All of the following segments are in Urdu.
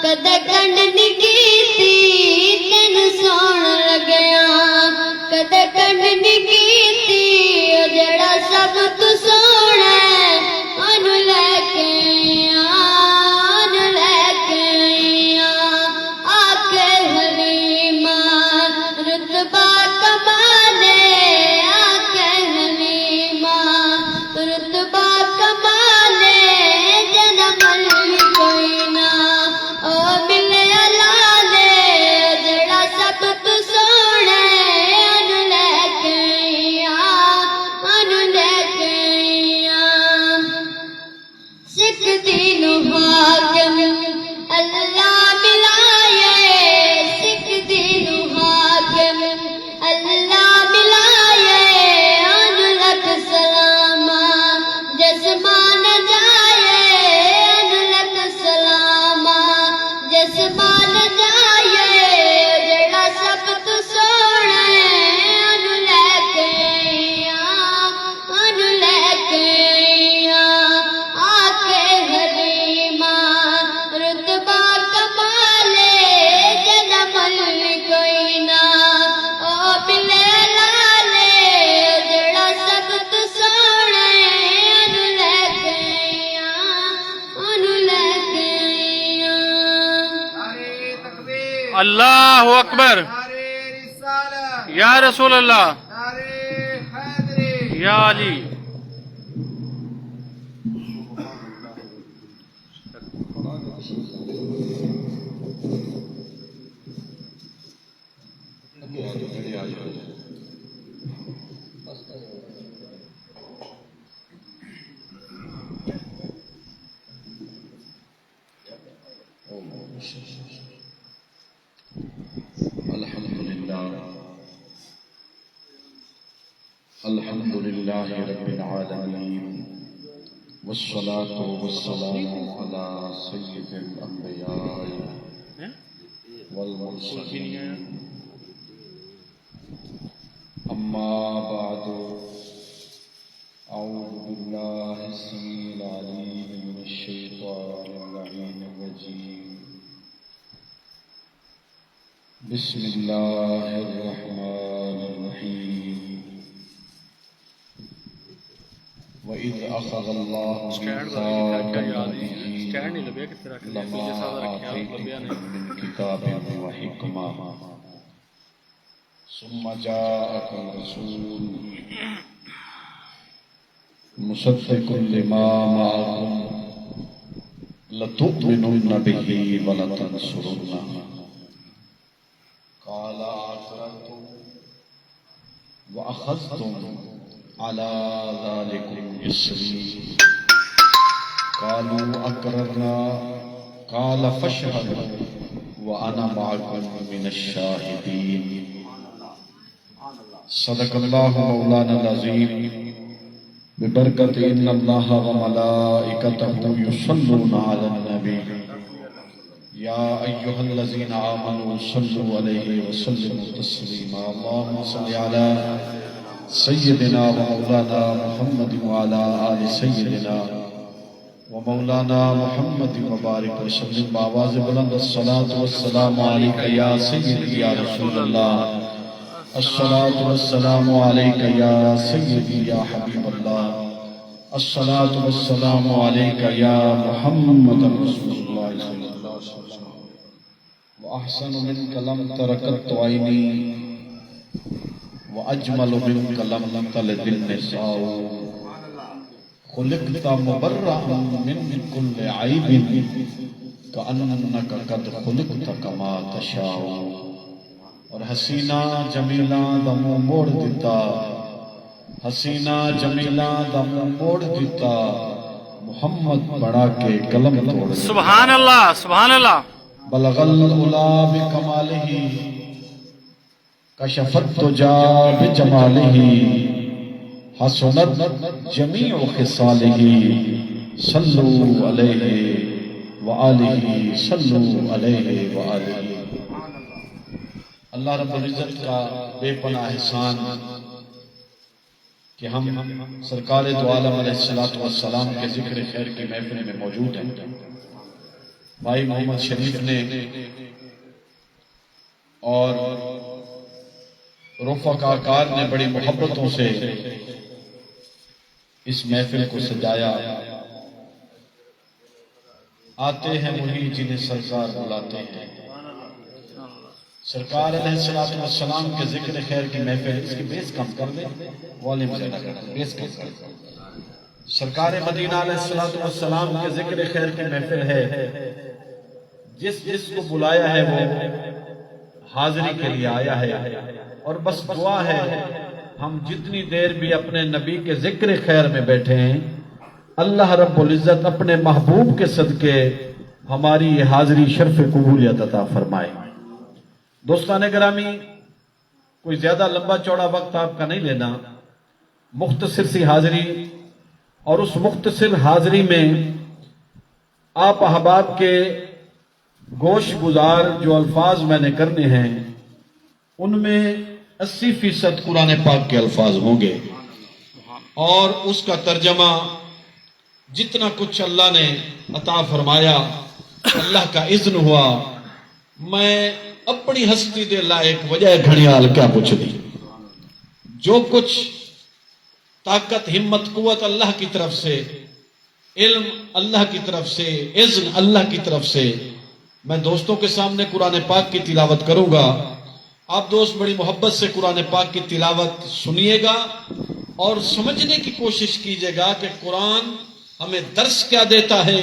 کدے کنڈ نہیں کیتی تینوں سون لگیا کدے کنڈ نہیں کیتی او جڑا سب تو سونا ہے انو لے کے آیا آکے حلیمہ رتبہ کمالے آکے حلیمہ رتبہ کمالے جنم کوئی نہ او ملے لالے جڑا سب تو سونا انو لے کے آیا سکھ دینو حاکم اللہ ملائے سکھ دینو حاکم اللہ ملائے ان لکھ سلامہ جسمان جائے ان لکھ سلامہ جسمان جائے جڑا سب تو سونا ان لے کے آکے حلیمہ رتبہ کمالے جنم کوئی نہ او ملے لالے جڑا سب تو سونا انو لے کے آیا نعرے تکبیر، اللہ اکبر، نعرے رسالت، یا رسول اللہ، نعرے حیدری، یا علی. الحمد لله رب العالمين والصلاة والسلام على سيد الأنبياء والمرسلين أما بعد أعوذ بالله السميع العليم من الشيطان اللعين الرجيم بسم الله الرحمن الرحيم وَإِذْ أَخَذَ اللَّهُ مِيثَاقَ النَّبِيِّينَ لَمَا آتَيْتُكُم مِّن كِتَابٍ وَحِكْمَةٍ ثُمَّ جَاءَكُمْ رَسُولٌ مُصَدِّقٌ لِّمَا مَعَكُمْ لَتُؤْمِنُنَّ بِهِ وَلَتَنصُرُنَّهُ قَالَ أَقْرَرْتُمْ وَأَخَذْتُمْ على ذلكم إصري قالوا أقررنا قال فاشهدوا وأنا معكم من الشاهدين صدق الله مولانا العظيم ببركة إن الله وملائكته يصلون على النبي يا أيها الذين آمنوا صلوا عليه وسلموا تسليما اللهم صل على سيدنا ومولانا محمد وعلى آل سيدنا ومولانا محمد وبارك وسلم بآواز بلند الصلاة والسلام عليك يا سيدي يا رسول الله الصلاة والسلام عليك يا سيدي يا حبيب الله الصلاة والسلام عليك يا محمد رسول الله صلى الله عليه وسلم وأحسن منك لم تركت عيني وأجمل منك لم تلد النساء خلقت مبرأ من كل عيب كأنك قد خلقت كما تشاء اور حسینہ جمیلہ دا منہ موڑ دیتا حسینہ جمیلہ دا منہ موڑ دیتا محمد بڑھا کے قلم توڑ دیتا سبحان اللہ، سبحان اللہ. بلغ العلا بکمالہ کشفت تجا بجمالہ حسنت جمیع خصالہ صلو علیہ وآلہ صلو علیہ وآلہ. اللہ رب العزت کا بے پناہ احسان کہ ہم سرکار دو عالم علیہ السلام کے ذکر خیر کی محفل میں موجود ہیں. بھائی محمد شریف نے اور رفقا کار نے بڑی محبتوں سے اس محفل کو سجایا. آتے ہیں وہی جنہیں سرکار بلاتے ہیں. سرکار علیہ السلام کے ذکر خیر کی محفل. اس کی بیس کم کر دیں, والیوم زیادہ کر دیں, بیس کم کر دیں. سرکار مدینہ علیہ السلام کے ذکر خیر کی محفل ہے. جس کو بلایا ہے وہ حاضری کے لیے آیا ہے, اور بس دعا ہے ہم جتنی دیر بھی اپنے نبی کے ذکر خیر میں بیٹھے ہیں, اللہ رب العزت اپنے محبوب کے صدقے ہماری یہ حاضری شرف قبولیت عطا فرمائے. دوستان گرامی, کوئی زیادہ لمبا چوڑا وقت آپ کا نہیں لینا, مختصر سی حاضری, اور اس مختصر حاضری میں آپ احباب کے گوش گزار جو الفاظ میں نے کرنے ہیں ان میں 80% قرآن پاک کے الفاظ ہوں گے, اور اس کا ترجمہ جتنا کچھ اللہ نے عطا فرمایا, اللہ کا اذن ہوا, میں اپنی ہستی دے لائق وجہ گھڑیال کیا پوچھ دی. جو کچھ طاقت ہمت قوت اللہ کی طرف سے, علم اللہ کی طرف سے, اذن اللہ کی طرف سے, میں دوستوں کے سامنے قرآن پاک کی تلاوت کروں گا. آپ دوست بڑی محبت سے قرآن پاک کی تلاوت سنیے گا اور سمجھنے کی کوشش کیجیے گا کہ قرآن ہمیں درس کیا دیتا ہے,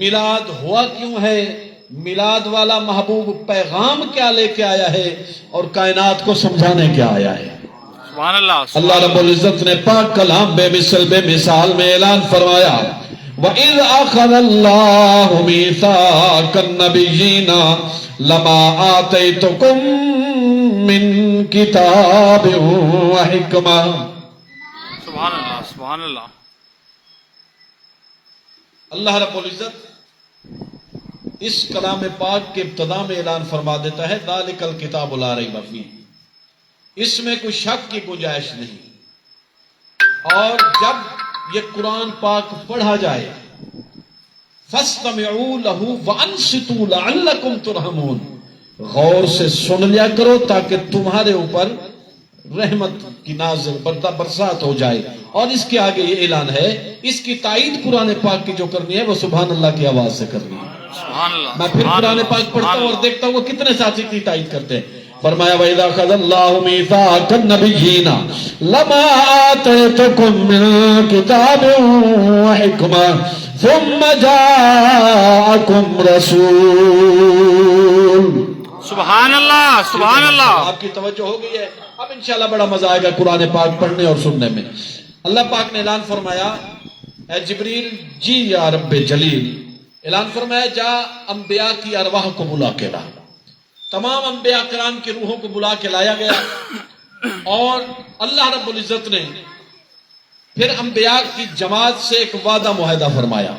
میلاد ہوا کیوں ہے, میلاد والا محبوب پیغام کیا لے کے آیا ہے, اور کائنات کو سمجھانے کیا آیا ہے. سبحان اللہ. اللہ رب العزت نے پاک کلام بے مثل بے مثال میں اعلان فرمایا, وَإِذْ أَخَذَ اللَّهُ مِيثَاقَ النَّبِيِّينَ لَمَا آتَيْتُكُم مِّن كِتَابٍ وَحِكْمَةٍ. سبحان اللہ. سبحان اللہ. اللہ رب العزت اس کلام پاک کے ابتدا میں اعلان فرما دیتا ہے, ذَلِكَ الْكِتَابُ لَا رَيْبَ فِيهِ, اس میں کوئی شک کی گنجائش نہیں. اور جب یہ قرآن پاک پڑھا جائے, فَاسْتَمِعُوا لَهُ وَأَنصِتُوا لَعَلَّكُمْ تُرْحَمُونَ, غور سے سن لیا کرو تاکہ تمہارے اوپر رحمت کی نازل برسات ہو جائے. اور اس کے آگے یہ اعلان ہے, اس کی تائید قرآن پاک کی جو کرنی ہے وہ سبحان اللہ کی آواز سے کرنی ہے. سبحان اللہ. میں پھر قرآن پاک پڑھتا ہوں اور دیکھتا ہوں وہ کتنے ساتھی کی تائید کرتے ہیں. فرمایا وَإِذَا أَخَذَ اللَّهُ مِيثَاقَ النَّبِيِّينَ لَمَا آتَيْتُكُم مِّن كِتَابٍ وَحِكْمَةٍ ثُمَّ جَاءَكُمْ رَسُولٌ. سبحان اللہ. سبحان اللہ. آپ کی توجہ ہو گئی ہے. اب انشاءاللہ بڑا مزہ آئے گا قرآن پاک پڑھنے اور سننے میں. اللہ پاک نے اعلان فرمایا, اے جبریل جی یا رب جلیل, اعلان فرمایا جا انبیاء کی ارواح کو بلا کے لا. تمام انبیاء کرام کی روحوں کو بلا کے لایا گیا, اور اللہ رب العزت نے پھر انبیاء کی جماعت سے ایک وعدہ معاہدہ فرمایا.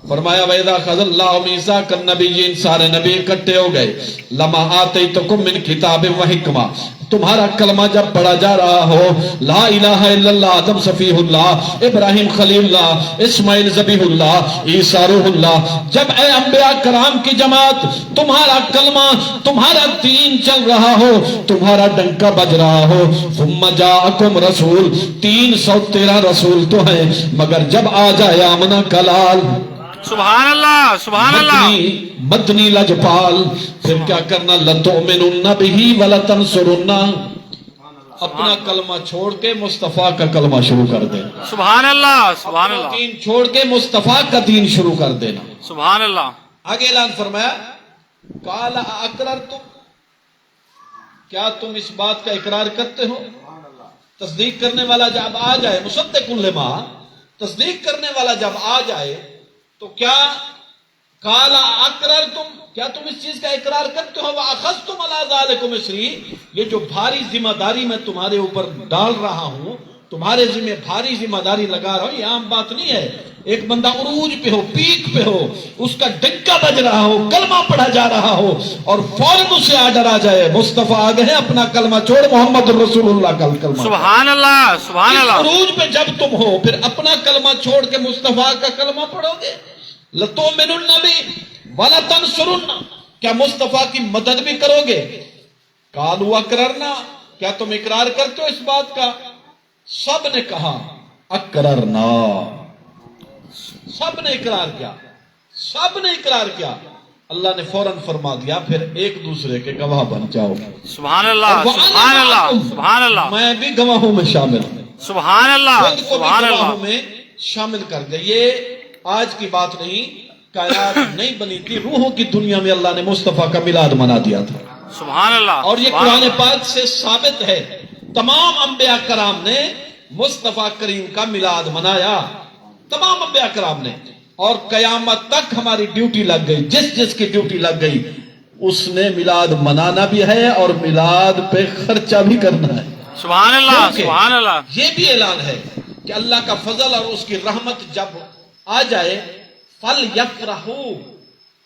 فرمایا وَإِذَا أَخَذَ اللَّهُ مِيثَاقَ النَّبِيِّينَ, سارے نبی اکٹھے ہو گئے. لَمَا آتَيْتُكُم مِّن كِتَابٍ وَحِكْمَةٍ, تمہارا کلمہ جب پڑھا جا رہا ہو, لا الہ الا اللہ, آدم صفیہ اللہ, ابراہیم خلیل اللہ, اسماعیل ذبیح اللہ, عیسیٰ روح اللہ, جب اے انبیاء کرام کی جماعت تمہارا کلمہ تمہارا دین چل رہا ہو, تمہارا ڈنکا بج رہا ہو, ثم جاءکم رسول, 313 رسول تو ہیں, مگر جب آ جائے آمنہ کلال, سبحان اللہ. سبحان اللہ. مدنی لجپال, پھر کیا کرنا, لَتُؤْمِنُنَّ بِهِ وَلَتَنْصُرُنَّ, اپنا کلمہ چھوڑ کے مصطفیٰ کا کلمہ شروع کر دینا. سبحان اللہ. سبحان اپنا اللہ. دین چھوڑ کے مصطفیٰ کا دین شروع کر دینا. سبحان اللہ. آگے اعلان فرمایا, قَالَ أَقْرَرْتُمْ, کیا تم اس بات کا اقرار کرتے ہو؟ تصدیق کرنے والا جب آ جائے, مصدق لما, تصدیق کرنے والا جب آ جائے تو کیا قَالَ أَقْرَرْتُمْ, کیا تم اس چیز کا اقرار کرتے ہو؟ وَأَخَذْتُمْ عَلَىٰ ذَلِكُمْ إِصْرِي, یہ جو بھاری ذمہ داری میں تمہارے اوپر ڈال رہا ہوں, تمہارے ذمہ بھاری ذمہ داری لگا رہا ہوں, یہ عام بات نہیں ہے. ایک بندہ عروج پہ ہو, پیک پہ ہو, اس کا ڈنکا بج رہا ہو, کلمہ پڑھا جا رہا ہو, اور فوراً اسے آرڈر آ جائے, مصطفیٰ آ گئے ہیں, اپنا کلمہ چھوڑ, محمد رسول اللہ کا کلمہ. سبحان اللہ. سبحان اللہ. عروج پہ جب تم ہو, پھر اپنا کلمہ چھوڑ کے مصطفیٰ کا کلمہ پڑھو گے. لَتُؤْمِنُنَّ بِهِ, وَلَا تَنْصُرُنَّ کیا مصطفیٰ کی مدد بھی کرو گے؟ قَالُوا اَقْرَرْنَا کیا تم اقرار کرتے ہو اس بات کا؟ سب نے کہا اقررنا، سب نے اقرار کیا، سب نے اقرار کیا۔ اللہ نے فوراً فرما دیا پھر ایک دوسرے کے گواہ بن جاؤ۔ سبحان اللہ سبحان اللہ سبحان اللہ میں بھی گواہوں میں شامل ہوں، سبحان اللہ خود کو بھی سبحان گواہوں اللہ میں شامل کر دیا۔ یہ آج کی بات نہیں، کائنات نہیں بنی تھی، روحوں کی دنیا میں اللہ نے مصطفیٰ کا میلاد منا دیا تھا، سبحان اللہ اور یہ سبحان قرآن اللہ۔ پاک سے ثابت ہے۔ تمام انبیاء کرام نے مصطفیٰ کریم کا میلاد منایا، تمام انبیاء کرام نے، اور قیامت تک ہماری ڈیوٹی لگ گئی، جس جس کی ڈیوٹی لگ گئی اس نے میلاد منانا بھی ہے اور میلاد پہ خرچہ بھی کرنا ہے۔ سبحان اللہ کیونکہ سبحان اللہ یہ بھی اعلان ہے کہ اللہ کا فضل اور اس کی رحمت جب آ جائے فَلْيَفْرَحُوا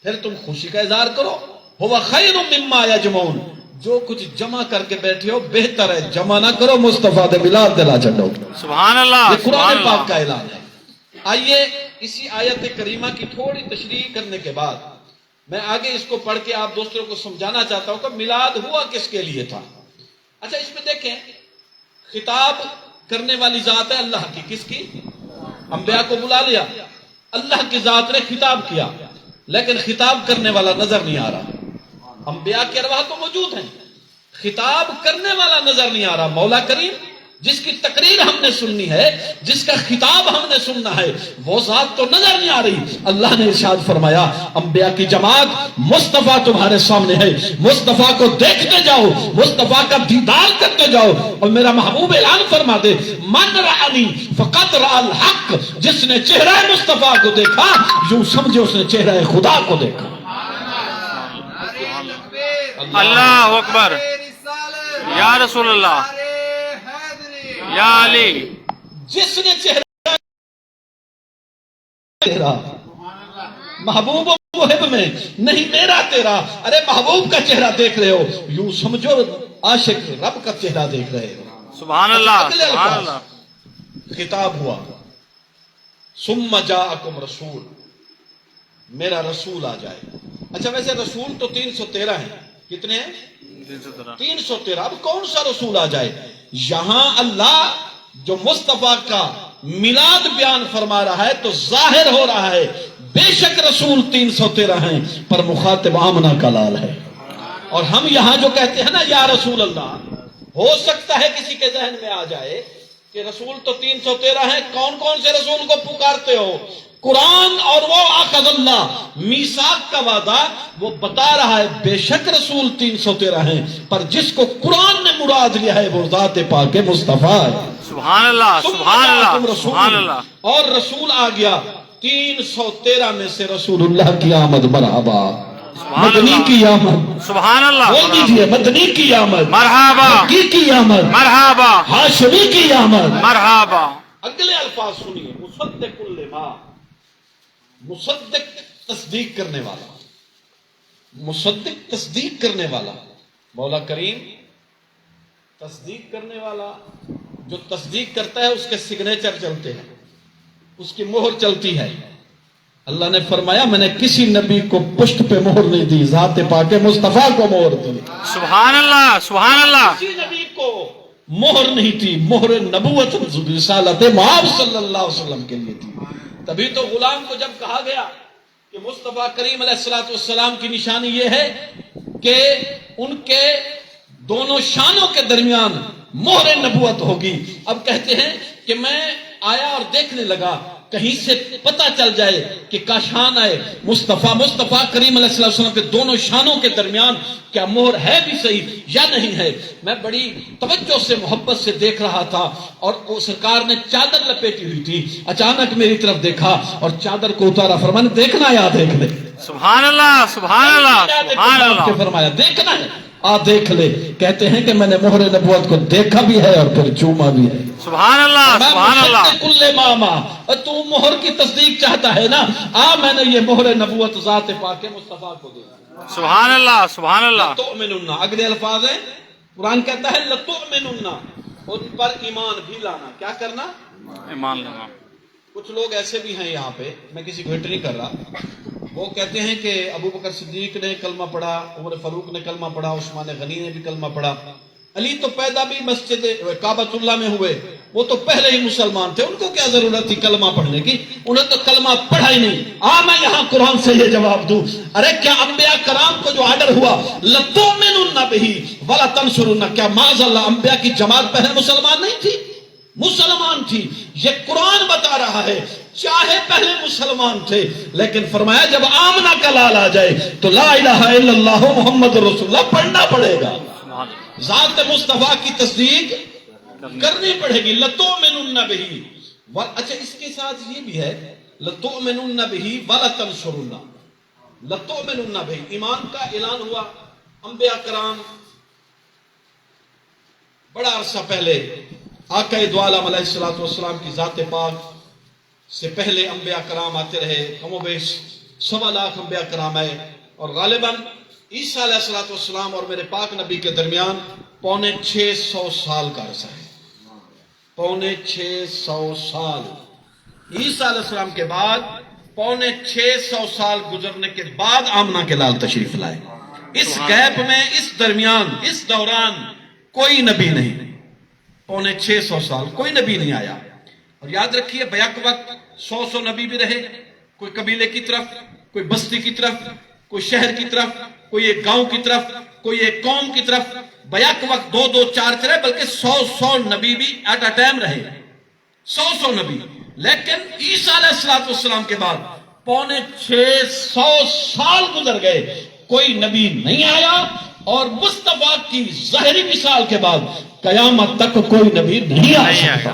پھر تم خوشی کا اظہار کرو، هُوَ خَيْرٌ مِّمَّا يَجْمَعُونَ جو کچھ جمع کر کے بیٹھے ہو بہتر ہے جمع نہ کرو، مصطفیٰ دے میلاد دلا چھڈو۔ سبحان اللہ یہ سبحان قرآن اللہ پاک کا اعلان ہے۔ آئیے اسی آیت کریمہ کی تھوڑی تشریح کرنے کے بعد میں آگے اس کو پڑھ کے آپ دوستوں کو سمجھانا چاہتا ہوں کہ میلاد ہوا کس کے لیے تھا۔ اچھا اس میں دیکھیں، خطاب کرنے والی ذات ہے اللہ کی، کس کی؟ انبیاء کو بلا لیا، اللہ کی ذات نے خطاب کیا، لیکن خطاب کرنے والا نظر نہیں آ رہا۔ انبیاء کی ارواح تو موجود ہیں، خطاب کرنے والا نظر نہیں آ رہا۔ مولا کریم جس کی تقریر ہم نے سننی ہے، جس کا خطاب ہم نے سننا ہے، وہ ذات تو نظر نہیں آ رہی۔ اللہ نے ارشاد فرمایا انبیاء کی جماعت مصطفیٰ تمہارے سامنے ہے، مصطفیٰ کو دیکھتے جاؤ، مصطفیٰ کا دیدار کرتے جاؤ، اور میرا محبوب اعلان فرما دے من رآنی فقط رأى الحق جس نے چہرہ مصطفیٰ کو دیکھا یوں سمجھے اس نے چہرہ خدا کو دیکھا۔ نعرہ تکبیر، اللہ اکبر، نعرہ رسالت، یا رسول اللہ، نعرہ حیدری۔ یا علی۔ جس نے چہرہ تیرا محبوب و محب میں نہیں میرا تیرا، ارے محبوب کا چہرہ دیکھ رہے ہو یوں سمجھو عاشق رب کا چہرہ دیکھ رہے ہو۔ سبحان اللہ اگلے سبحان الفاظ، اللہ۔ خطاب ہوا ثم جاءکم رسول، میرا رسول آ جائے۔ اچھا ویسے رسول تو 313 ہیں، کتنے ہیں؟ 313۔ اب کون سا رسول آ جائے؟ یہاں اللہ جو مصطفیٰ کا میلاد بیان فرما رہا ہے تو ظاہر ہو رہا ہے بے شک رسول 313 ہیں، پر مخاطب آمنہ کا لال ہے۔ اور ہم یہاں جو کہتے ہیں نا یا رسول اللہ، ہو سکتا ہے کسی کے ذہن میں آ جائے کہ رسول تو 313 ہیں، کون کون سے رسول کو پکارتے ہو؟ قرآن اور وہ اخذ اللہ میثاق کا وعدہ وہ بتا رہا ہے بے شک رسول 313 ہیں، پر جس کو قرآن نے مراد لیا ہے وہ ذات پاک مصطفیٰ ہے۔ سبحان اللہ سبحان اللہ سبحان اللہ۔ اور رسول آ گیا 313 میں سے رسول اللہ کی آمد مرحبا، مدنی کی آمد، سبحان اللہ بول دیجئے مدنی کی آمد، مرحبا مکی کی آمد، مرحبا ہاشمی کی آمد۔ مرحبا۔ اگلے الفاظ سنیے، مصدق لما، مصدق تصدیق کرنے والا، مصدق تصدیق کرنے والا، مولا کریم تصدیق کرنے والا، جو تصدیق کرتا ہے اس کے سگنیچر چلتے ہیں، اس کی مہر چلتی ہے۔ اللہ نے فرمایا میں نے کسی نبی کو پشت پہ مہر نہیں دی، ذات پاک مصطفیٰ کو مہر دی۔ سبحان اللہ سبحان اللہ۔ کسی نبی کو مہر نہیں تھی، مہر نبوت رسالت محمد صلی اللہ علیہ وسلم کے لیے تھی۔ تبھی تو غلام کو جب کہا گیا کہ مصطفیٰ کریم علیہ السلام کی نشانی یہ ہے کہ ان کے دونوں شانوں کے درمیان مہر نبوت ہوگی، اب کہتے ہیں کہ میں آیا اور دیکھنے لگا کہیں سے پتہ چل جائے کہ کاشان آئے مصطفیٰ کریم علیہ السلام کے دونوں شانوں کے درمیان کیا مہر ہے بھی صحیح یا نہیں ہے۔ میں بڑی توجہ سے محبت سے دیکھ رہا تھا اور وہ سرکار نے چادر لپیٹی ہوئی تھی، اچانک میری طرف دیکھا اور چادر کو اتارا، فرمایا دیکھنا یا دیکھ لے۔ سبحان اللہ سبحان اللہ سبحان اللہ۔ فرمایا دیکھنا ہے، آ دیکھ لے۔ کہتے ہیں کہ میں نے مہر نبوت کو دیکھا بھی ہے اور پھر چوما بھی ہے۔ سبحان اللہ سبحان اللہ۔ کل ماما، تو مہر کی تصدیق چاہتا ہے نا، میں نے یہ مہر نبوت ذات پاک مصطفیٰ کو دی۔ سبحان اللہ سبحان اللہ۔ لتؤمنن، اگلے الفاظ ہیں، قرآن کہتا ہے لتؤمنن، ان پر ایمان بھی لانا۔ کیا کرنا؟ ایمان لانا۔ کچھ لوگ ایسے بھی ہیں یہاں پہ، میں کسی کو ہٹ نہیں کر رہا، وہ کہتے ہیں کہ ابو بکر صدیق نے کلمہ پڑھا، عمر فاروق نے کلمہ پڑھا، عثمان غنی نے بھی کلمہ پڑھا، علی تو پیدا بھی مسجد کعبۃ اللہ میں ہوئے، وہ تو پہلے ہی مسلمان تھے، ان کو کیا ضرورت تھی کلمہ پڑھنے کی؟ انہیں تو کلمہ پڑھا ہی نہیں۔ میں یہاں قرآن سے یہ جواب دوں، ارے کیا انبیاء کرام کو جو آرڈر ہوا لَتُؤْمِنُنَّ بِهِ وَلَتَنْصُرُنَّ، کیا معاذ اللہ انبیاء کی جماعت پہلے مسلمان نہیں تھی؟ مسلمان تھی۔ یہ قرآن بتا رہا ہے چاہے پہلے مسلمان تھے، لیکن فرمایا جب آمنہ کا لال آ جائے تو لا الہ الا اللہ محمد رسول اللہ پڑھنا پڑے گا، ذات مصطفیٰ کی تصدیق کرنی پڑے گی۔ لَتُؤْمِنُنَّ بِهِ، اچھا اس کے ساتھ یہ بھی ہے لَتُؤْمِنُنَّ بِهِ وَلَتَنْصُرُنَّ، لَتُؤْمِنُنَّ بِهِ، ایمان کا اعلان ہوا۔ انبیاء کرام بڑا عرصہ پہلے آقا دو عالم علیہ السلام کی ذات پاک سے پہلے انبیاء کرام آتے رہے، کم و بیش 1.25 لاکھ انبیاء کرام آئے، اور غالباً عیسیٰ علیہ السلام اور میرے پاک نبی کے درمیان 650 سال کا عرصہ ہے، 650 سال۔ عیسیٰ علیہ السلام کے بعد 650 سال گزرنے کے بعد آمنہ کے لال تشریف لائے۔ اس گیپ میں، اس درمیان، اس دوران کوئی نبی نہیں، 650 سال کوئی نبی نہیں آیا۔ اور یاد رکھیے بیک وقت 100 نبی بھی رہے، کوئی قبیلے کی طرف، کوئی بستی کی طرف، کوئی شہر کی طرف، کوئی ایک گاؤں کی طرف، کوئی ایک قوم کی طرف، بیک وقت 2 4 رہے، بلکہ 100 نبی بھی ایٹ اے ٹائم رہے، 100 نبی۔ لیکن عیسیٰ علیہ السلام کے بعد 650 سال گزر گئے، کوئی نبی نہیں آیا، اور مصطفیٰ کی ظاہری مثال کے بعد قیامت تک کوئی نبی نہیں آ سکتا۔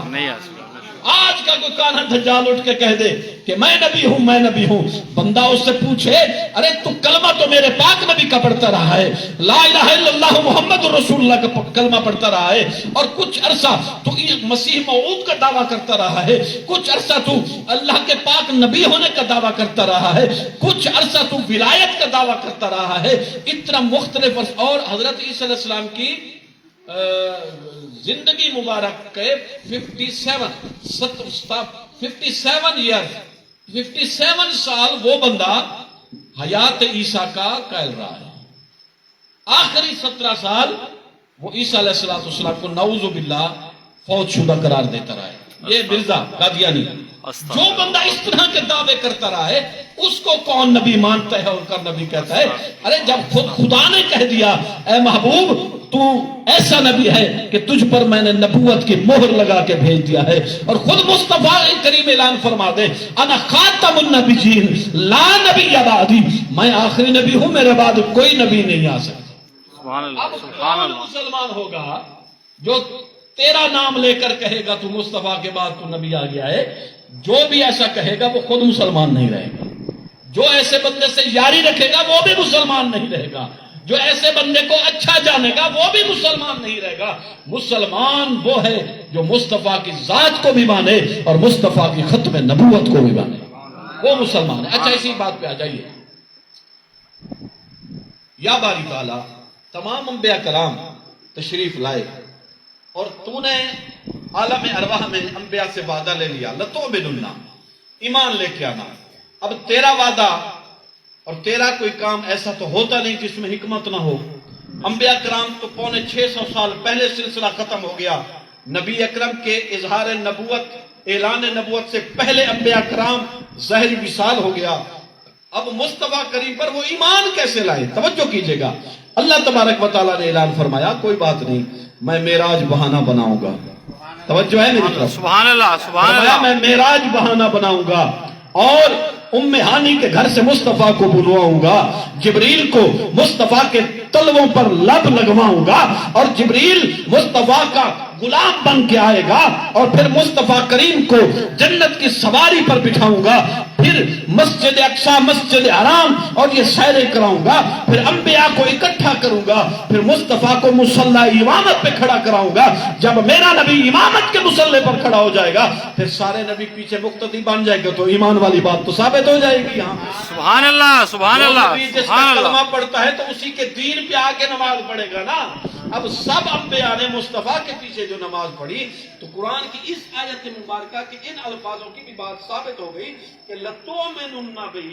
آج کا کوئی کانا دجال اٹھ کے کہہ دے کہ میں نبی ہوں، میں نبی ہوں، بندہ اس سے پوچھے ارے تو کلمہ تو میرے پاک نبی کا پڑھتا رہا ہے، لا الہ الا اللہ محمد رسول اللہ کا کلمہ پڑھتا رہا ہے، اور کچھ عرصہ تو مسیح موعود کا دعویٰ کرتا رہا ہے، کچھ عرصہ تو اللہ کے پاک نبی ہونے کا دعویٰ کرتا رہا ہے، کچھ عرصہ تو ولایت کا دعویٰ کرتا رہا ہے، اتنا مختلف عرصہ۔ اور حضرت عیسیٰ علیہ السلام کی زندگی مبارک کے 57 سال وہ بندہ حیات عیسیٰ کا قائل رہا ہے، آخری 17 سال وہ عیسیٰ علیہ السلام کو نعوذ باللہ فوت شدہ قرار دیتا رہا ہے۔ یہ مرزا قادیانی جو بندہ اس طرح کے دعوے کرتا رہا ہے، اس کو کون نبی مانتا ہے اور کر نبی کہتا ہے؟ ارے جب خود خدا نے کہہ دیا اے محبوب تو ایسا نبی ہے کہ تجھ پر میں نے نبوت کی مہر لگا کے بھیج دیا ہے، اور خود مصطفیٰ کریم اعلان فرما دے انا خاتم النبیین لا نبی بعدی، میں آخری نبی ہوں، میرے بعد کوئی نبی نہیں آ سکتا۔ سبحان اللہ، اب سبحان کون اللہ۔ مسلمان ہوگا جو تیرا نام لے کر کہے گا تو مصطفیٰ کے بعد تو نبی آ گیا ہے؟ جو بھی ایسا کہے گا وہ خود مسلمان نہیں رہے گا، جو ایسے بندے سے یاری رکھے گا وہ بھی مسلمان نہیں رہے گا، جو ایسے بندے کو اچھا جانے گا وہ بھی مسلمان نہیں رہے گا۔ مسلمان وہ ہے جو مصطفیٰ کی ذات کو بھی مانے اور مصطفیٰ کی ختم نبوت کو بھی مانے، وہ مسلمان ہے۔ اچھا اسی بات پہ آ جائیے، یا باری تعالیٰ تمام انبیاء کرام تشریف لائے، اور تو نے عالم ارواح میں انبیاء سے وعدہ لے لیا لَتُؤْمِنُنَّ، ایمان لے کے آنا۔ اب تیرا وعدہ اور تیرا کوئی کام ایسا تو ہوتا نہیں جس میں حکمت نہ ہو۔ انبیاء کرام تو 650 سال پہلے سلسلہ ختم ہو گیا، نبی اکرم کے اظہار نبوت، اعلان نبوت سے پہلے انبیاء کرام ظاہری وصال ہو گیا۔ اب مصطفیٰ کریم پر وہ ایمان کیسے لائے؟ توجہ کیجئے گا، اللہ تبارک و تعالیٰ نے اعلان فرمایا کوئی بات نہیں، میں معراج بہانہ بناؤں گا۔ توجہ ہے میری طرف؟ سبحان اللہ، سبحان فرمایا اللہ۔ میں معراج بہانہ بناؤں گا، اور ام ہانی کے گھر سے مصطفیٰ کو بلواؤں گا، جبریل کو مصطفیٰ کے تلووں پر لب لگواؤں گا، اور جبریل مصطفیٰ کا غلام بن کے آئے گا، اور پھر مصطفیٰ کریم کو جنت کی سواری پر بٹھاؤں گا، پھر مسجد اقصی، مسجد حرام اور یہ سیریں کراؤں گا، پھر انبیاء کو اکٹھا کروں گا، پھر مصطفیٰ کو مصلی امامت پہ کھڑا کراؤں گا۔ جب میرا نبی امامت کے مصلی پر کھڑا ہو جائے گا پھر سارے نبی پیچھے مقتدی بن جائے گا، تو ایمان والی بات تو ثابت ہو جائے گی۔ یہاں سبحان اللہ، سبحان جو اللہ، نبی جس کا سبحان اللہ۔ کلمہ پڑھتا ہے تو اسی کے دین پہ آ کے نماز پڑھے گا نا۔ اب سب انبیاء نے مصطفیٰ کے پیچھے جو نماز پڑھی، تو قرآن کی اس آیت مبارکہ کے ان الفاظوں کی بھی بات ثابت ہو گئی کہ لَتُؤْمِنُنَّ بِهِ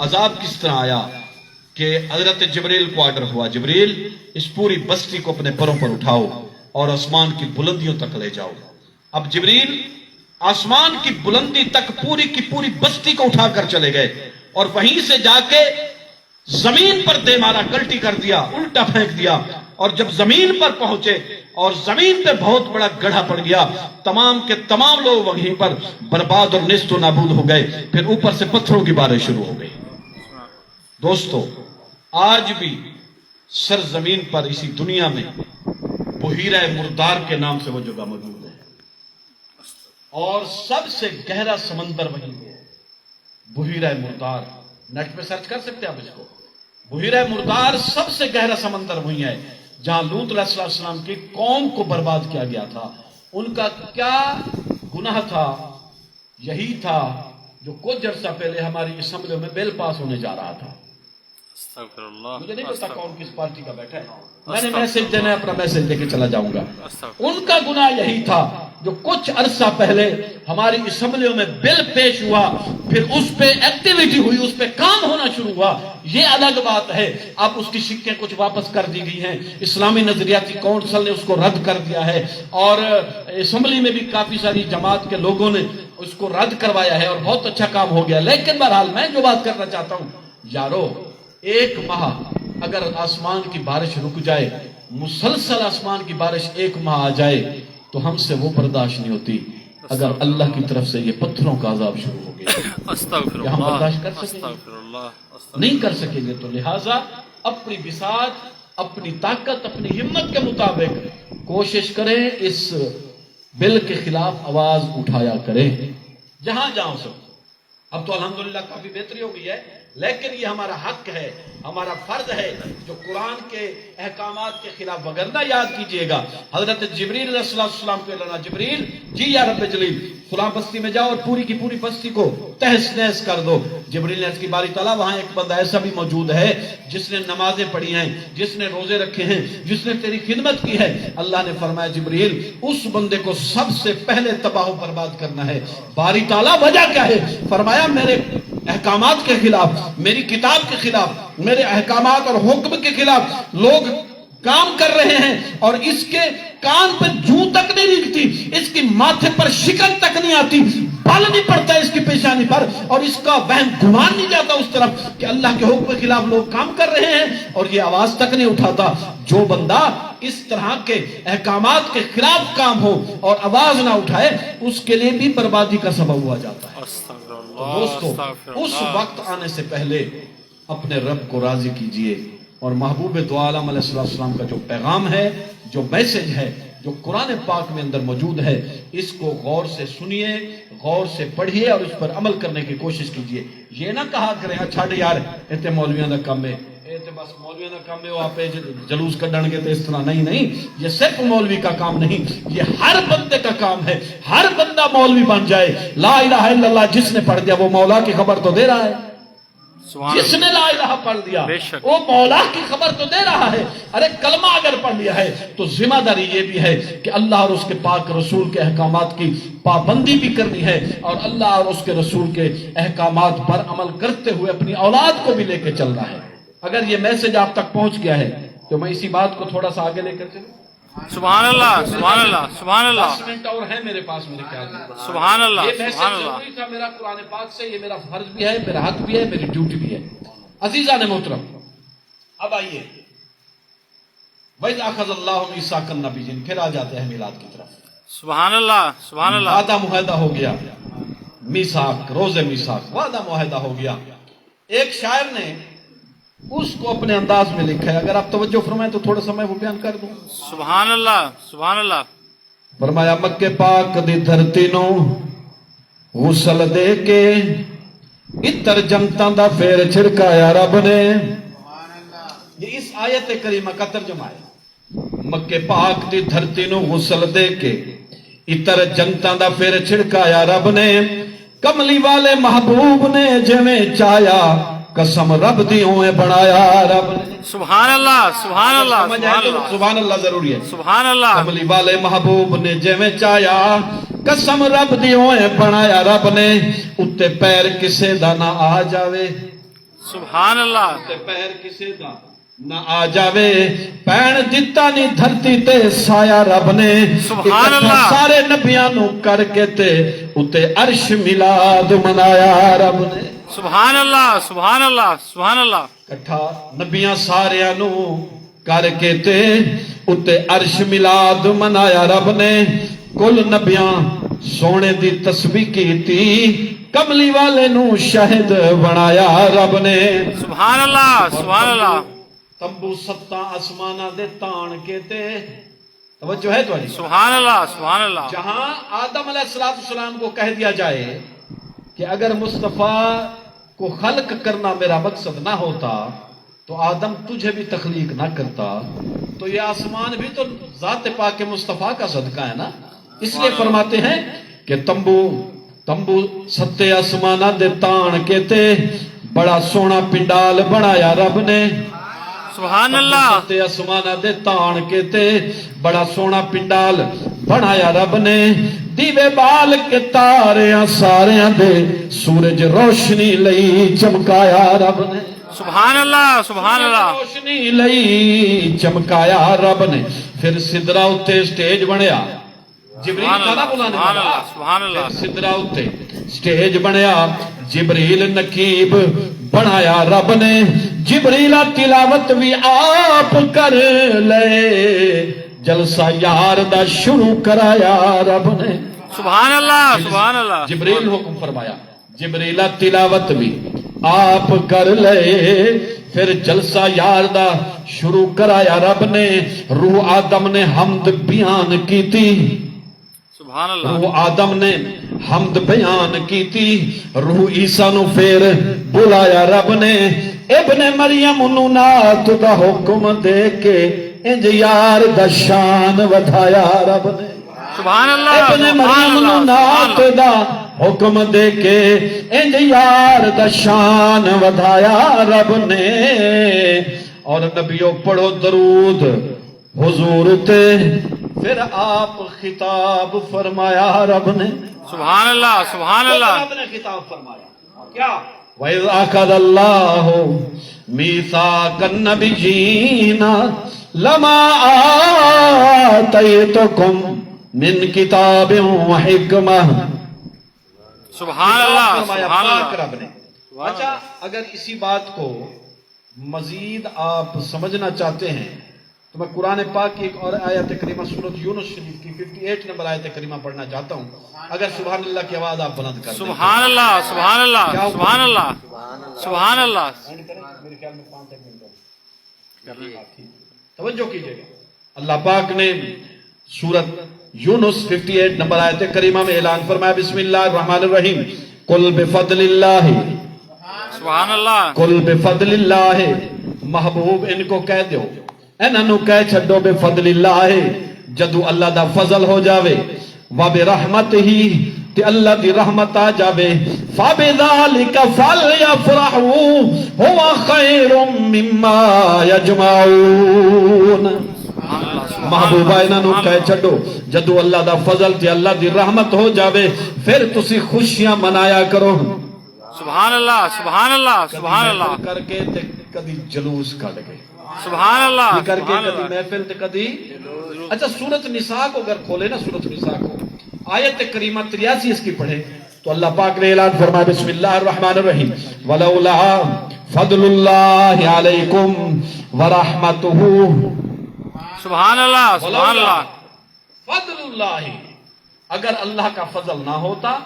عذاب کس طرح آیا کہ حضرت جبریل کو آرڈر ہوا، جبریل اس پوری بستی کو اپنے پروں پر اٹھاؤ اور آسمان کی بلندیوں تک لے جاؤ۔ اب جبریل آسمان کی بلندی تک پوری کی پوری بستی کو اٹھا کر چلے گئے اور وہیں سے جا کے زمین پر دے مارا، کلٹی کر دیا، الٹا پھینک دیا، اور جب زمین پر پہنچے اور زمین پہ بہت بڑا گڑھا پڑ گیا، تمام کے تمام لوگ وہیں پر برباد اور نیست و نابود ہو گئے۔ پھر اوپر سے پتھروں کی بارش شروع ہو گئی۔ دوستو، آج بھی سرزمین پر اسی دنیا میں بحیرہ مردار کے نام سے وہ جگہ موجود ہے، اور سب سے گہرا سمندر وہیں ہے، بحیرہ مردار۔ نیٹ پہ سرچ کر سکتے ہیں آپ اس کو۔ بحیرہ مردار سب سے گہرا سمندر وہیں ہے جہاں لوط علیہ السلام کی قوم کو برباد کیا گیا تھا۔ ان کا کیا گناہ تھا؟ یہی تھا جو کچھ عرصہ پہلے ہماری اسمبلیوں میں بل پاس ہونے جا رہا تھا۔ استغفر اللہ، مجھے نہیں پتا کون کس پارٹی کا بیٹھا ہے، میں نے میسج دینا ہے، اپنا میسج دے کے چلا جاؤں گا۔ ان کا گناہ یہی تھا جو کچھ عرصہ پہلے ہماری اسمبلیوں میں بل پیش ہوا، پھر اس پہ ایکٹیویٹی ہوئی، اس پہ کام ہونا شروع ہوا، یہ الگ بات ہے۔ اب اس کی شکیں کچھ واپس کر دی گئی ہیں، اسلامی نظریاتی کونسل نے اس کو رد کر دیا ہے، اور اسمبلی میں بھی کافی ساری جماعت کے لوگوں نے اس کو رد کروایا ہے، اور بہت اچھا کام ہو گیا۔ لیکن بہرحال میں جو بات کرنا چاہتا ہوں، یارو، ایک ماہ اگر آسمان کی بارش رک جائے، مسلسل آسمان کی بارش ایک ماہ آ جائے، تو ہم سے وہ برداشت نہیں ہوتی۔ اگر اللہ کی طرف سے یہ پتھروں کا عذاب شروع ہو گیا، استغفر کیا ہم اللہ، برداشت کر سکیں گے؟ استغفر اللہ، نہیں کر سکیں گے۔ تو لہٰذا اپنی بساط، اپنی طاقت، اپنی ہمت کے مطابق کوشش کریں، اس بل کے خلاف آواز اٹھایا کریں جہاں جہاں سب۔ اب تو الحمدللہ کافی بہتری ہو گئی ہے، لیکن یہ ہمارا حق ہے، ہمارا فرض ہے جو قرآن کے احکامات کے خلاف، وگرنہ یاد کیجئے گا حضرت جبریل علیہ السلام کو لانا، جبریل جی یا رب جلیل فلاں بستی میں جاؤ اور پوری کی پوری بستی کو تہس نہس کر دو۔ جبریل نے عرض کی باری تعالیٰ وہاں ایک بندہ ایسا بھی موجود ہے جس نے نمازیں پڑھی ہیں، جس نے روزے رکھے ہیں، جس نے تیری خدمت کی ہے۔ اللہ نے فرمایا جبریل اس بندے کو سب سے پہلے تباہ و برباد کرنا ہے۔ باری تعالیٰ وجہ کیا ہے؟ فرمایا میرے احکامات کے خلاف، میری کتاب کے خلاف، میرے احکامات اور حکم کے خلاف لوگ کام کر رہے ہیں، اور اس کے کان پر جوں تک نہیں رکھتی، اس کی ماتھے پر شکن تک نہیں آتی، بال نہیں پڑتا اس کی پیشانی پر، اور اس کا وہم گمان نہیں جاتا اس طرف کہ اللہ کے حکم کے خلاف لوگ کام کر رہے ہیں، اور یہ آواز تک نہیں اٹھاتا۔ جو بندہ اس طرح کے احکامات کے خلاف کام ہو اور آواز نہ اٹھائے، اس کے لیے بھی بربادی کا سبب ہوا جاتا ہے۔ استغفر تو اللہ، دوستو، استغفر اس اللہ۔ وقت آنے سے پہلے اپنے رب کو راضی کیجئے، اور محبوب دو عالم علیہ السلام کا جو پیغام ہے، جو میسج ہے، جو قرآن پاک میں اندر موجود ہے، اس کو غور سے سنیے، غور سے پڑھیے اور اس پر عمل کرنے کی کوشش کیجئے۔ یہ نہ کہا کریں اچھا یار ایتے مولویاں دا کام ہے، ایتے بس مولویاں دا کام ہے، وہ آپ جلوس کڈن گے تو اس طرح نہیں، یہ صرف مولوی کا کام نہیں، یہ ہر بندے کا کام ہے۔ ہر بندہ مولوی بن جائے۔ لا الہ الا اللہ جس نے پڑھ دیا وہ مولا کی خبر تو دے رہا ہے، سبحان جس نے لا الہ پڑھ دیا بے شک، وہ مولا کی خبر تو دے رہا ہے۔ ارے کلمہ اگر پڑھ لیا ہے تو ذمہ داری یہ بھی ہے کہ اللہ اور اس کے پاک رسول کے احکامات کی پابندی بھی کرنی ہے، اور اللہ اور اس کے رسول کے احکامات پر عمل کرتے ہوئے اپنی اولاد کو بھی لے کے چلنا ہے۔ اگر یہ میسج آپ تک پہنچ گیا ہے تو میں اسی بات کو تھوڑا سا آگے لے کر چلوں۔ سبحان اللہ، سبحان اللہ، سبحان اللہ، 10 منٹ اور ہیں میرے پاس میرے خیال میں۔ سبحان اللہ، یہ میسج سبحان اللہ۔ ضروری تھا میرا قرآن پاک سے، یہ میرا فرض بھی ہے، میرا حق بھی ہے، میری ڈیوٹی بھی ہے۔ عزیزان محترم، اب آئیے وَإِذْ أَخَذَ اللَّهُ مِيثَاقَ النَّبِيِّينَ، پھر آ جاتے ہیں میلاد کی طرف۔ سبحان اللہ، سبحان اللہ۔ وعدہ معاہدہ ہو گیا، میثاق، روز میثاق، وعدہ معاہدہ ہو گیا۔ ایک شاعر نے اس کو اپنے انداز میں لکھا ہے، اگر آپ توجہ فرمائیں تو تھوڑا سا میں وہ بیان کر دوں۔ سبحان اللہ، سبحان اللہ۔ فرمایا مکے پاک دی دھرتی نو غسل دے کے اتر جنتاں دا پھیر چھڑکایا رب نے۔ یہ اس آیت کریمہ کا ترجمہ ہے۔ مکے پاک دی دھرتی نو غسل دے کے اتر جنتاں دا پھیر چھڑکایا رب نے، کملی والے محبوب نے جویں چایا، قسم رب دیوں بنایا رب نے۔ سبحان اللہ، سبحان اللہ، سمجھ آئے سبحان تو اللہ، سبحان اللہ ضروری ہے۔ سبحان اللہ۔ کملی والے محبوب نے جویں چایا، قسم رب دیوں بنایا رب نے، اتے پیر کسے دا نہ آ جاوے۔ سبحان اللہ تے پیر کسے دا نہ آ جاوے پین دتا نہیں دھرتی تے سایہ رب نے سبحان اللہ۔ اکٹھا سارے نبیاں نو کر کے تے اتے عرش میلاد منایا رب نے سبحان اللہ سبحان اللہ سبحان اللہ کٹھا نبیاں ساریاں نو کر کے تے اتے عرش میلاد منایا رب نے کل نبیاں سونے دی تسبیح کیتی کملی والے نو شہد بنایا رب نے سبحان اللہ سبحان اللہ تمبو ستاں آسمانہ دے تان کے تے توجہ ہے تو علی سبحان اللہ سبحان اللہ جہاں آدم علیہ السلام کو کہہ دیا جائے کہ اگر مصطفیٰ کو خلق کرنا میرا مقصد نہ ہوتا تو آدم تجھے بھی تخلیق نہ کرتا تو یہ آسمان بھی تو ذات پاک مصطفیٰ کا صدقہ ہے نا اس لیے فرماتے ہیں کہ تمبو ستے آسمانہ دے تان کے تے بڑا سونا پنڈال بنایا رب نے سبحان اللہ ستے آسمانہ دے تان کے تے بڑا سونا پنڈال بنایا رب نے دیوے بال کے تاریاں ساریاں دے سورج روشنی لئی چمکایا رب نے سبحان اللہ سبحان اللہ روشنی لئی چمکایا رب نے پھر سدرا اتے سٹیج بنیا جبریل کا نہ بلانے والا سبحان اللہ پھر سدرا اتے سٹیج بنیا جبریل نقیب بنایا رب نے جبریل تلاوت بھی آپ کر لے جلسہ یار دا شروع کرایا رب نے سبحان اللہ سبحان اللہ جبریل حکم فرمایا جبریل تلاوت بھی آپ کر لے پھر جلسہ یار دا شروع کرایا رب نے روح آدم نے حمد بیان کی تھی سبحان اللہ روح آدم نے حمد بیان کی تھی روح عیسیٰ نو پھر بلایا رب نے ابن مریم نو نات دا حکم دے کے انج یار دا شان ودھایا رب نے سبحان اللہ ابن مریم نو نات دا حکم دے کے انج یار دا شان ودھایا رب نے اور نبیوں پڑھو درود حضور تے پھر آپ خطاب فرمایا رب نے سبحان اللہ سبحان اللہ رب نے خطاب فرمایا کیا وَإِذْ أَخَذَ اللَّهُ مِيثَاقَ النَّبِيِّينَ لَمَا آتَيْتُكُم مِّن كِتَابٍ وَحِكْمَةٍ سبحان اللہ فرمایا سبحان پاک اللہ رب نے اچھا اگر اسی بات کو مزید آپ سمجھنا چاہتے ہیں تو میں قرآن پاک کی ایک اور آیت کریمہ سورۃ یونس شریف کی 58 نمبر آیت کریمہ پڑھنا چاہتا ہوں اگر سبحان اللہ کی آواز آپ بلند کر دیں سبحان اللہ سبحان اللہ سبحان اللہ سبحان اللہ میرے خیال میں 5 منٹ توجہ کیجئے گا اللہ پاک نے سورۃ یونس 58 نمبر آیت کریمہ میں اعلان فرمایا بسم اللہ الرحمن الرحیم قل بفضل اللہ سبحان اللہ قل بفضل اللہ محبوب ان کو کہہ دو انہاں نو کہہ چھڈو بفضل اللہ جدو اللہ دا فضل ہو جاوے وبرحمتہ تے اللہ دی رحمت آ جاوے فبذالک فلیفرحوا هو خیر مما یجمعون محبوبہ انہاں نو کہہ چھڈو جدو اللہ دا فضل تے اللہ دی رحمت ہو جاوے پھر تسی خوشیاں منایا کرو سبحان اللہ سبحان اللہ سبحان اللہ کر کے تے کدی جلوس کڈ گئے سبحان اللہ یہ کر کے سبحان کدی اللہ محفل تے کدی اچھا سورۃ نساء کو اگر کھولے نا سورۃ نساء کو آیت کریمہ 83 اس کی پڑھے تو اللہ پاک نے اعلان فرمایا بسم اللہ الرحمن الرحیم ولولا فضل اللہ علیکم ورحمتہ سبحان اللہ سبحان اللہ فضل اللہ اگر اللہ کا فضل نہ ہوتا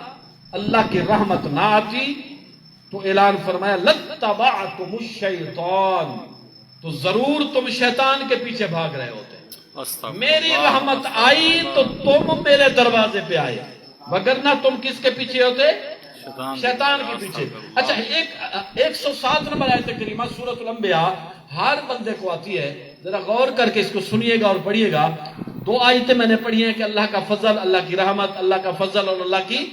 اللہ کی رحمت نہ آتی تو اعلان فرمایا لتبعتم الشیطان تو ضرور تم شیطان کے پیچھے بھاگ رہے ہوتے میری رحمت آئی تو تم میرے دروازے پہ آئے وگرنہ تم کس کے پیچھے ہوتے شیطان کے پیچھے اچھا 107 نمبر آیت کریمہ سورۃ الانبیاء ہر بندے کو آتی ہے ذرا غور کر کے اس کو سنیے گا اور پڑھیے گا 2 آیتیں میں نے پڑھی ہیں کہ اللہ کا فضل اللہ کی رحمت اللہ کا فضل اور اللہ کی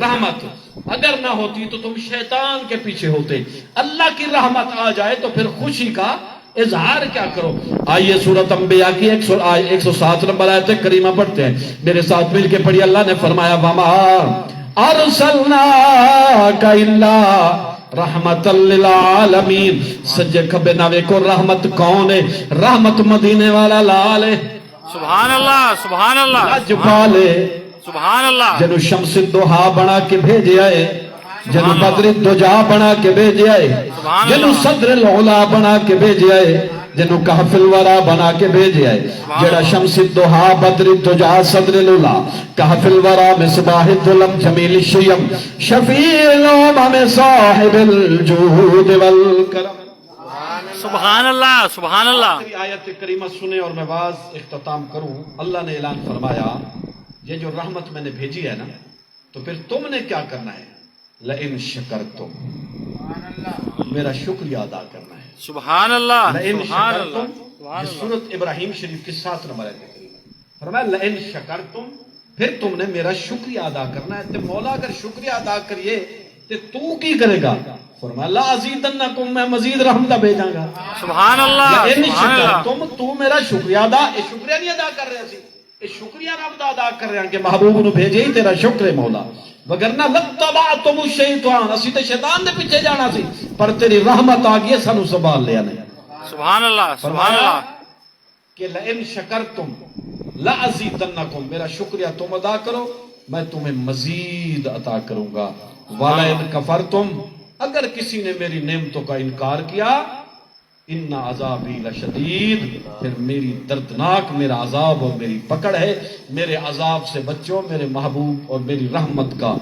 رحمت اگر نہ ہوتی تو تم شیطان کے پیچھے ہوتے اللہ کی رحمت آ جائے تو پھر خوشی کا اظہار کیا کرو آئیے سورۃ انبیاء کی 107 نمبر آیت کریمہ پڑھتے ہیں میرے ساتھ مل کے پڑھی اللہ نے فرمایا وما ارسلناک الا رحمت للعالمین. سجے کھبے ناوے کو رحمت کون ہے؟ رحمت مدینے والا لال ہے. سبحان اللہ سبحان اللہ لاجپال ہے. سبحان اللہ جنو شمس الدحا بنا کے بھیجے آئے، جنو بدر الدجا بنا کے بھیجے آئے، سبحان جنو اللہ. صدر العلا بنا کے بھیجے آئے، جنو کہف الورا بنا کے بھیجے آئے. جڑا شمس الدحا بدر الدجا صدر العلا کہف الورا مصباح الظلم جمیل الشیم شفیع الامم صاحب الجود والکرم. سبحان اللہ سبحان اللہ. آخری آیت کریمہ سنے اور میں واز اختتام کروں. اللہ نے اعلان فرمایا یہ جو رحمت میں نے بھیجی ہے نا، تو پھر تم نے کیا کرنا ہے؟ لئن شکرتم، میرا شکریہ ادا کرنا ہے. سبحان اللہ لئن سبحان شکرتم، اللہ. یہ سورۃ ابراہیم شریف کی 7 نمبر آیت کریمہ. فرمایا لئن شکرتم، پھر تم نے میرا شکریہ ادا کرنا ہے. تو مولا اگر شکریہ ادا کریے تو کی کرے گا؟ فرمایا لا ازیدنکم، میں مزید رحمتہ بھیجاں گا. سبحان اللہ لئن سبحان اللہ. شکرتم، تو میرا شکریہ ادا، یہ شکریہ نہیں ادا کر رہے سی، یہ شکریہ رب دا ادا کر رہے ہیں کہ محبوب نو بھیجے ہی تیرا شکر ہے مولا. وگرنہ لتبعتم الشیطان، اسی تے شیطان دے پیچھے جانا سی، پر تیری رحمت آ گئی سانو سنبھال لیا نہیں. سبحان اللہ سبحان اللہ. کہ لئن شکرتم لازیدنکم، میرا شکریہ تم ادا کرو میں تمہیں مزید عطا کروں گا. ولئن کفرتم، اگر کسی نے میری نعمتوں کا انکار کیا، ان عذابی لشدید، پھر میری دردناک میرا عذاب اور میری پکڑ ہے. میرے عذاب سے بچو، میرے محبوب اور میری رحمت کا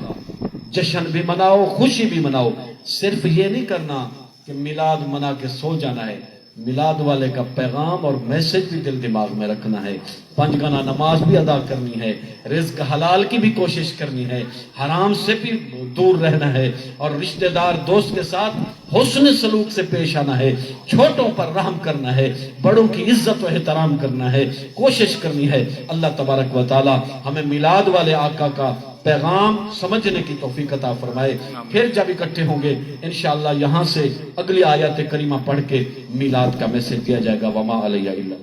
جشن بھی مناؤ، خوشی بھی مناؤ. صرف یہ نہیں کرنا کہ میلاد منا کے سو جانا ہے، میلاد والے کا پیغام اور میسج بھی دل دماغ میں رکھنا ہے. 5 گنا نماز بھی ادا کرنی ہے، رزق حلال کی بھی کوشش کرنی ہے، حرام سے بھی دور رہنا ہے، اور رشتہ دار دوست کے ساتھ حسن سلوک سے پیش آنا ہے. چھوٹوں پر رحم کرنا ہے، بڑوں کی عزت و احترام کرنا ہے، کوشش کرنی ہے. اللہ تبارک و تعالی ہمیں میلاد والے آقا کا پیغام سمجھنے کی توفیق عطا فرمائے. پھر جب اکٹھے ہوں گے انشاءاللہ یہاں سے اگلی آیات کریمہ پڑھ کے میلاد کا میسج دیا جائے گا. وما علیہ الا